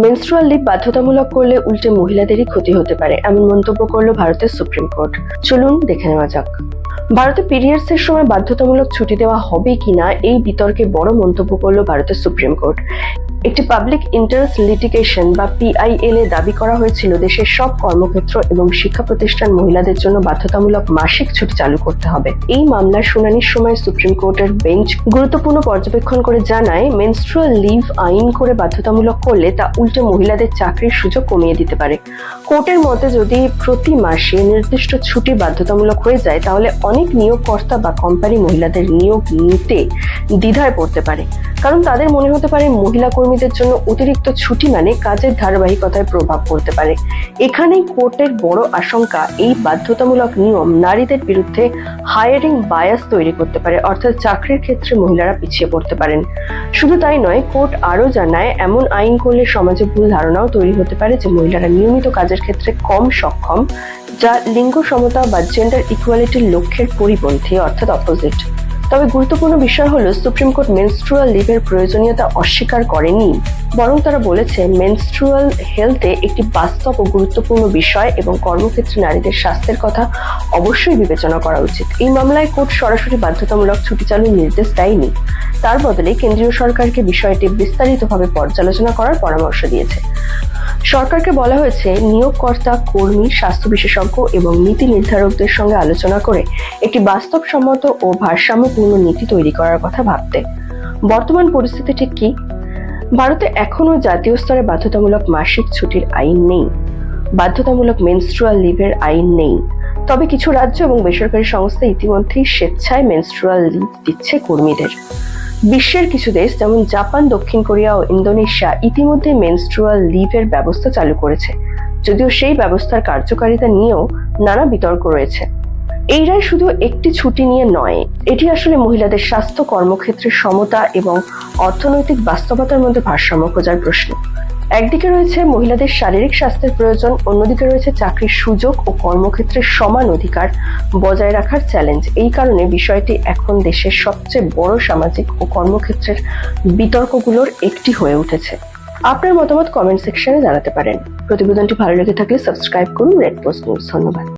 Menstrual leave বাধ্যতামূলক করলে উল্টে মহিলাদেরই ক্ষতি হতে পারে, এমন মন্তব্য করলো ভারতের সুপ্রিম কোর্ট। চলুন দেখে নেওয়া যাক। ভারতে পিরিয়ডস এর সময় বাধ্যতামূলক ছুটি দেওয়া হবে কিনা এই বিতর্কে বড় মন্তব্য করলো ভারতের সুপ্রিম কোর্ট। একটি পাবলিক ইন্টারেস্ট লিটিগেশন বা PIL এ দাবি করা হয়েছিল দেশের সব কর্মক্ষেত্র এবং শিক্ষা প্রতিষ্ঠান মহিলাদের জন্য বাধ্যতামূলক মাসিক ছুটি চালু করতে হবে। এই মামলার শুনানির সময় সুপ্রিম কোর্টের বেঞ্চ গুরুত্বপূর্ণ পর্যবেক্ষণ করে জানায়, মেনস্ট্রুয়াল লিভ আইন করে বাধ্যতামূলক করলে তা উল্টে মহিলাদের চাকরির সুযোগ কমিয়ে দিতে পারে। কোর্টের মতে যদি প্রতি মাসে নির্দিষ্ট ছুটি বাধ্যতামূলক হয়ে যায় তাহলে অনেক নিয়োগকর্তা বা কোম্পানি মহিলাদের নিয়োগ নিতে দ্বিধায় পড়তে পারে, কারণ তাদের মনে হতে পারে মহিলা কর্মীদের জন্য অতিরিক্ত ছুটি মানে কাজের ধারাবাহিকতায় প্রভাব পড়তে পারে। এখানেই কোর্টের বড় আশঙ্কা, এই বাধ্যতামূলক নিয়ম নারীদের বিরুদ্ধে হায়ারিং বায়াস তৈরি করতে পারে, অর্থাৎ চাকরির ক্ষেত্রে মহিলারা পিছিয়ে পড়তে পারেন। শুধু তাই নয়, কোর্ট আরও জানায় এমন আইন করলে সমাজে ভুল ধারণাও তৈরি হতে পারে যে মহিলারা নিয়মিত কাজের ক্ষেত্রে কম সক্ষম, যা লিঙ্গ সমতা বা জেন্ডার ইকুয়ালিটির লক্ষ্যের পরিপন্থী, অর্থাৎ অপোজিট। তবে গুরুত্বপূর্ণ বিষয় হলো সুপ্রিম কোর্ট মেনস্ট্রুয়াল লিভের প্রয়োজনীয়তা অস্বীকার করেনি, বরং তারা বলেছে মেনস্ট্রুয়াল হেলথে একটি বাস্তব ও গুরুত্বপূর্ণ বিষয় এবং কর্মক্ষেত্রে নারীদের স্বাস্থ্যের কথা অবশ্যই বিবেচনা করা উচিত। এই মামলায় কোর্ট সরাসরি বাধ্যতামূলক ছুটি চালুর নির্দেশ দেয়নি, তার বদলে কেন্দ্রীয় সরকারকে বিষয়টি বিস্তারিতভাবে পর্যালোচনা করার পরামর্শ দিয়েছে। সরকারকে বলা হয়েছে নিয়োগকর্তা, কর্মী, স্বাস্থ্য বিশেষজ্ঞ এবং নীতি নির্ধারকদের সঙ্গে আলোচনা করে একটি বাস্তবসম্মত ও ভারসাম্যপূর্ণ নীতি তৈরি করার কথা ভাবতে। বর্তমান পরিস্থিতি ঠিক কি? ভারতে এখনো জাতীয় স্তরে বাধ্যতামূলক মাসিক ছুটির আইন নেই, বাধ্যতামূলক মেনস্ট্রুয়াল লিভের আইন নেই। তবে কিছু রাজ্য এবং বেসরকারি সংস্থা ইতিমধ্যেই স্বেচ্ছায় মেনস্ট্রুয়াল লিভ দিচ্ছে কর্মীদের। বিশ্বের কিছু দেশ যেমন জাপান, দক্ষিণ কোরিয়া ও ইন্দোনেশিয়া ইতিমধ্যে মেনস্ট্রুয়াল লিভের ব্যবস্থা চালু করেছে, যদিও সেই ব্যবস্থার কার্যকারিতা নিয়েও নানা বিতর্ক রয়েছে। এই রায় শুধু একটি ছুটি নিয়ে নয়, এটি আসলে মহিলাদের স্বাস্থ্য, কর্মক্ষেত্রের সমতা এবং অর্থনৈতিক বাস্তবতার মধ্যে ভারসাম্য খোঁজার প্রশ্ন। একদিকে রয়েছে মহিলাদের শারীরিক স্বাস্থ্যের প্রয়োজন, অন্যদিকে রয়েছে চাকরির সুযোগ ও কর্মক্ষেত্রের সমান অধিকার বজায় রাখার চ্যালেঞ্জ। এই কারণে বিষয়টি এখন দেশের সবচেয়ে বড় সামাজিক ও কর্মক্ষেত্রের বিতর্কগুলোর একটি হয়ে উঠেছে। আপনার মতামত কমেন্ট সেকশনে জানাতে পারেন। প্রতিবেদনটি ভালো লেগে থাকলে সাবস্ক্রাইব করুন রেড পোস্ট নিউজ। ধন্যবাদ।